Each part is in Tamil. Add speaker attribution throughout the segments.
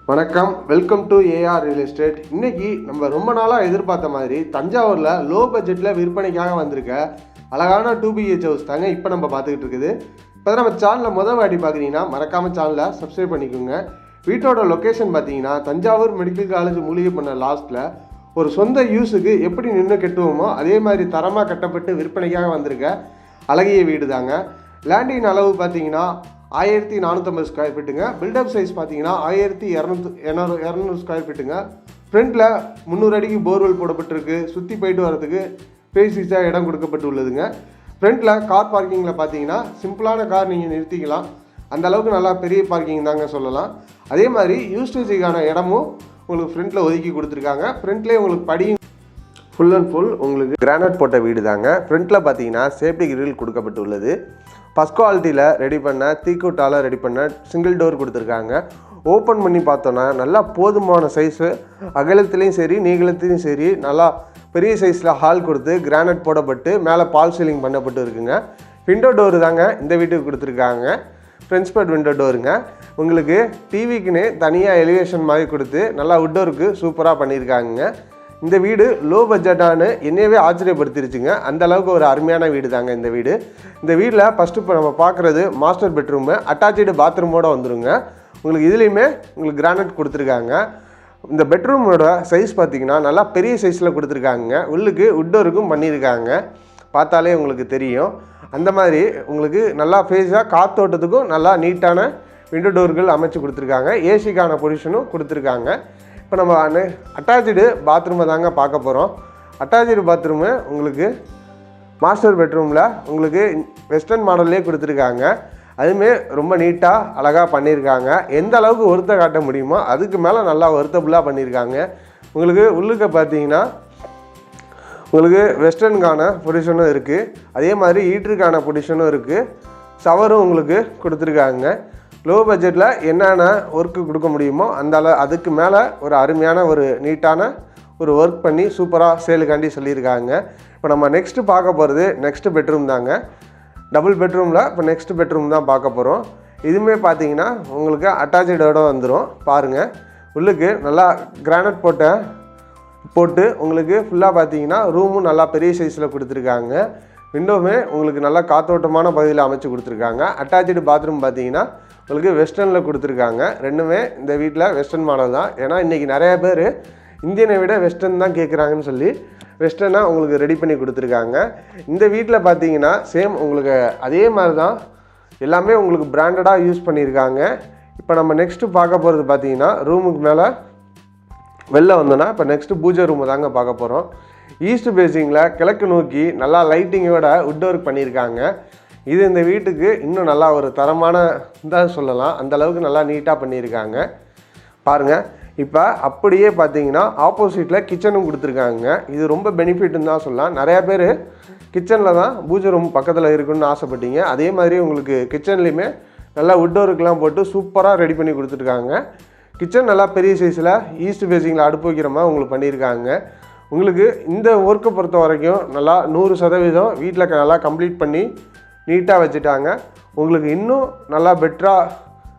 Speaker 1: வணக்கம், welcome to AR real estate. இன்றைக்கி நம்ம ரொம்ப நாளாக எதிர்பார்த்த மாதிரி தஞ்சாவூரில் லோ பட்ஜெட்டில் விற்பனைக்காக வந்திருக்க அழகான 2BH ஹவுஸ் தாங்க இப்போ நம்ம பார்த்துக்கிட்டு இருக்குது. இப்போ நம்ம சேனலில் முதல் வாட்டி பார்க்குறீங்கன்னா மறக்காமல் சேனலை சப்ஸ்கிரைப் பண்ணிக்கோங்க. வீட்டோட லொக்கேஷன் பார்த்தீங்கன்னா தஞ்சாவூர் மெடிக்கல் காலேஜ் மூலிகை பண்ண லாஸ்ட்டில் ஒரு சொந்த யூஸுக்கு எப்படி நின்று கட்டுவோமோ அதே மாதிரி தரமாக கட்டப்பட்டு விற்பனைக்காக வந்திருக்க அழகிய வீடு தாங்க. லேண்டின் அளவு பார்த்தீங்கன்னா 1450 ஸ்கொயர் ஃபீட்டுங்க. பில்டப் சைஸ் பார்த்தீங்கன்னா 1200 ஸ்கொயர் ஃபீட்டுங்க. ஃப்ரண்ட்டில் 300 அடிக்கு போர்வெல் போடப்பட்டிருக்கு. சுற்றி போயிட்டு வரதுக்கு பேசிஸாக இடம் கொடுக்கப்பட்டு உள்ளதுங்க. ஃப்ரண்ட்டில் கார் பார்க்கிங்கில் பார்த்தீங்கன்னா சிம்பிளான கார் நீங்கள் நிறுத்திக்கலாம். அந்த அளவுக்கு நல்லா பெரிய பார்க்கிங் தாங்க சொல்லலாம். அதே மாதிரி யூஸ்டேஜுக்கான இடமும் உங்களுக்கு ஃப்ரண்ட்டில் ஒதுக்கி கொடுத்துருக்காங்க. ஃப்ரண்ட்லேயே உங்களுக்கு படியும் ஃபுல் அண்ட் ஃபுல் உங்களுக்கு கிரானைட் போட்ட வீடு தாங்க. ஃப்ரண்ட்டில் பார்த்தீங்கன்னா சேஃப்டி கிரில் கொடுக்கப்பட்டு உள்ளது. ஃபஸ்ட் குவாலிட்டியில் ரெடி பண்ண தீக்கூட்டால் ரெடி பண்ண சிங்கிள் டோர் கொடுத்துருக்காங்க. ஓப்பன் பண்ணி பார்த்தோன்னா நல்லா போதுமான சைஸு, அகலத்துலேயும் சரி நீளத்துலேயும் சரி நல்லா பெரிய சைஸில் ஹால் கொடுத்து கிரானைட் போடப்பட்டு மேலே பால் சீலிங் பண்ணப்பட்டு இருக்குங்க. விண்டோ டோரு தாங்க இந்த வீட்டுக்கு கொடுத்துருக்காங்க. ஃப்ரெஞ்ச் பெட் விண்டோ டோருங்க. உங்களுக்கு டிவிக்குன்னு தனியாக எலிவேஷன் மாதிரி கொடுத்து நல்லா உட்டோருக்கு சூப்பராக பண்ணியிருக்காங்க. இந்த வீடு லோ பட்ஜெட்டானு என்னையவே ஆச்சரியப்படுத்திருச்சுங்க. அந்த அளவுக்கு ஒரு அருமையான வீடு தாங்க இந்த வீடு. இந்த வீட்டில் ஃபஸ்ட்டு இப்போ நம்ம பார்க்குறது மாஸ்டர் பெட்ரூமு, அட்டாச்சு பாத்ரூமோடு வந்துடுங்க. உங்களுக்கு இதுலேயுமே உங்களுக்கு கிரானைட் கொடுத்துருக்காங்க. இந்த பெட்ரூமோட சைஸ் பார்த்திங்கன்னா நல்லா பெரிய சைஸில் கொடுத்துருக்காங்க. உள்ளுக்கு உட்டோருக்கும் பண்ணியிருக்காங்க. பார்த்தாலே உங்களுக்கு தெரியும். அந்த மாதிரி உங்களுக்கு நல்லா ஃபேஸாக காற்றோட்டத்துக்கும் நல்லா நீட்டான விண்டோ டோர்கள் அமைச்சு கொடுத்துருக்காங்க. ஏசிக்கான பொசிஷனும் கொடுத்துருக்காங்க. இப்போ நம்ம அட்டாச்சு பாத்ரூமை தாங்க பார்க்க போகிறோம். அட்டாச்சு பாத்ரூமு உங்களுக்கு மாஸ்டர் பெட்ரூமில் உங்களுக்கு வெஸ்டர்ன் மாடல்லே கொடுத்துருக்காங்க. அதுவுமே ரொம்ப நீட்டாக அழகாக பண்ணியிருக்காங்க. எந்த அளவுக்கு ஒருத்த காட்ட முடியுமோ அதுக்கு மேலே நல்லா ஒருத்தபுல்லாக பண்ணியிருக்காங்க. உங்களுக்கு உள்ளுக்க பார்த்தீங்கன்னா உங்களுக்கு வெஸ்டர்னுக்கான பொசிஷனும் இருக்குது. அதே மாதிரி ஹீட்டருக்கான பொசிஷனும் இருக்குது. ஷவரும் உங்களுக்கு கொடுத்துருக்காங்க. லோ பட்ஜெட்டில் என்னென்ன ஒர்க்கு கொடுக்க முடியுமோ அதுக்கு மேலே ஒரு அருமையான ஒரு நீட்டான ஒரு ஒர்க் பண்ணி சூப்பராக சேலுக்காண்டி சொல்லியிருக்காங்க. இப்போ நம்ம நெக்ஸ்ட்டு பார்க்க போகிறது நெக்ஸ்ட்டு பெட்ரூம் தாங்க. டபுள் பெட்ரூமில் இப்போ நெக்ஸ்ட்டு பெட்ரூம் தான் பார்க்க போகிறோம். இதுவுமே பார்த்தீங்கன்னா உங்களுக்கு அட்டாச்சோட வந்துடும். பாருங்கள், உள்ளுக்கு நல்லா கிரானைட் போட்டு உங்களுக்கு ஃபுல்லாக பார்த்தீங்கன்னா ரூமும் நல்லா பெரிய சைஸில் கொடுத்துருக்காங்க. விண்டோவுமே உங்களுக்கு நல்லா காற்றோட்டமான பகுதியில் அமைச்சு கொடுத்துருக்காங்க. அட்டாச்சு பாத்ரூம் பார்த்தீங்கன்னா உங்களுக்கு வெஸ்டர்னில் கொடுத்துருக்காங்க. ரெண்டுமே இந்த வீட்டில் வெஸ்டர்ன் மாடல் தான். ஏன்னா இன்றைக்கி நிறையா பேர் இந்தியனை விட வெஸ்டர்ன் தான் கேட்குறாங்கன்னு சொல்லி வெஸ்டர்னாக உங்களுக்கு ரெடி பண்ணி கொடுத்துருக்காங்க. இந்த வீட்டில் பார்த்தீங்கன்னா சேம் உங்களுக்கு அதே மாதிரி தான் எல்லாமே உங்களுக்கு பிராண்டடாக யூஸ் பண்ணியிருக்காங்க. இப்போ நம்ம நெக்ஸ்ட்டு பார்க்க போகிறது பார்த்தீங்கன்னா ரூமுக்கு மேலே வெளில வந்தோன்னா இப்போ நெக்ஸ்ட்டு பூஜை ரூமை தாங்க பார்க்க போகிறோம். ஈஸ்ட் பேசிங்கில் கிழக்கு நோக்கி நல்லா லைட்டிங்கோட உட் ஒர்க் பண்ணியிருக்காங்க. இது இந்த வீட்டுக்கு இன்னும் நல்லா ஒரு தரமான தான் சொல்லலாம். அந்தளவுக்கு நல்லா நீட்டாக பண்ணியிருக்காங்க. பாருங்கள், இப்போ அப்படியே பார்த்தீங்கன்னா ஆப்போசிட்டில் கிச்சனும் கொடுத்துருக்காங்க. இது ரொம்ப பெனிஃபிட்னு தான் சொல்லலாம். நிறையா பேர் கிச்சனில் தான் பூஜை ரூம் பக்கத்தில் இருக்குன்னு ஆசைப்பட்டீங்க. அதே மாதிரி உங்களுக்கு கிச்சன்லேயுமே நல்லா உட் ஒர்க்லாம் போட்டு சூப்பராக ரெடி பண்ணி கொடுத்துருக்காங்க. கிச்சன் நல்லா பெரிய சைஸில் ஈஸ்ட் பேசிங்கில் அடுப்பு வைக்கிற மாதிரி உங்களுக்கு பண்ணியிருக்காங்க. உங்களுக்கு இந்த ஒர்க்கை பொறுத்த வரைக்கும் நல்லா 100% வீட்டில் நல்லா கம்ப்ளீட் பண்ணி நீட்டாக வச்சுட்டாங்க. உங்களுக்கு இன்னும் நல்லா பெட்டராக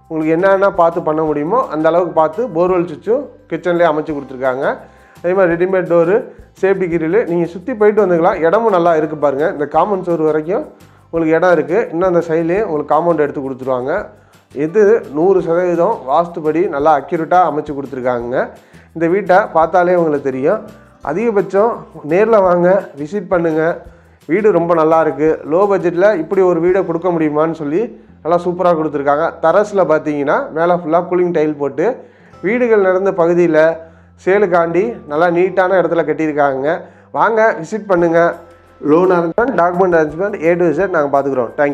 Speaker 1: உங்களுக்கு என்னென்ன பார்த்து பண்ண முடியுமோ அந்த அளவுக்கு பார்த்து போர்வெல் சுவிட்சும் கிச்சன்லேயே அமைச்சு கொடுத்துருக்காங்க. அதே மாதிரி ரெடிமேட் டோரு, சேஃப்டி கிரில் நீங்கள் சுற்றி போயிட்டு வந்துக்கலாம். இடமும் நல்லா இருக்குது பாருங்கள். இந்த காம்பவுண்ட் சோறு வரைக்கும் உங்களுக்கு இடம் இருக்குது. இன்னும் அந்த சைட்லேயே உங்களுக்கு காம்பவுண்ட் எடுத்து கொடுத்துருவாங்க. இது 100% வாஸ்துபடி நல்லா அக்யூரேட்டாக அமைச்சு கொடுத்துருக்காங்க. இந்த வீட்டை பார்த்தாலே உங்களுக்கு தெரியும். அதிகபட்சம் நேரில் வாங்க, விசிட் பண்ணுங்கள். வீடு ரொம்ப நல்லா இருக்குது. லோ பட்ஜெட்டில் இப்படி ஒரு வீடை கொடுக்க முடியுமான்னு சொல்லி நல்லா சூப்பராக கொடுத்துருக்காங்க. டெரஸில் பார்த்தீங்கன்னா மேலே ஃபுல்லாக கூலிங் டைல் போட்டு வீடுகள் நடந்த பகுதியில் சேலுக்காண்டி நல்லா நீட்டான இடத்துல கட்டியிருக்காங்க. வாங்க, விசிட் பண்ணுங்கள். Loan arrangement, document arrangement A to Z நாங்கள் பார்த்துக்குறோம். தேங்க்யூ.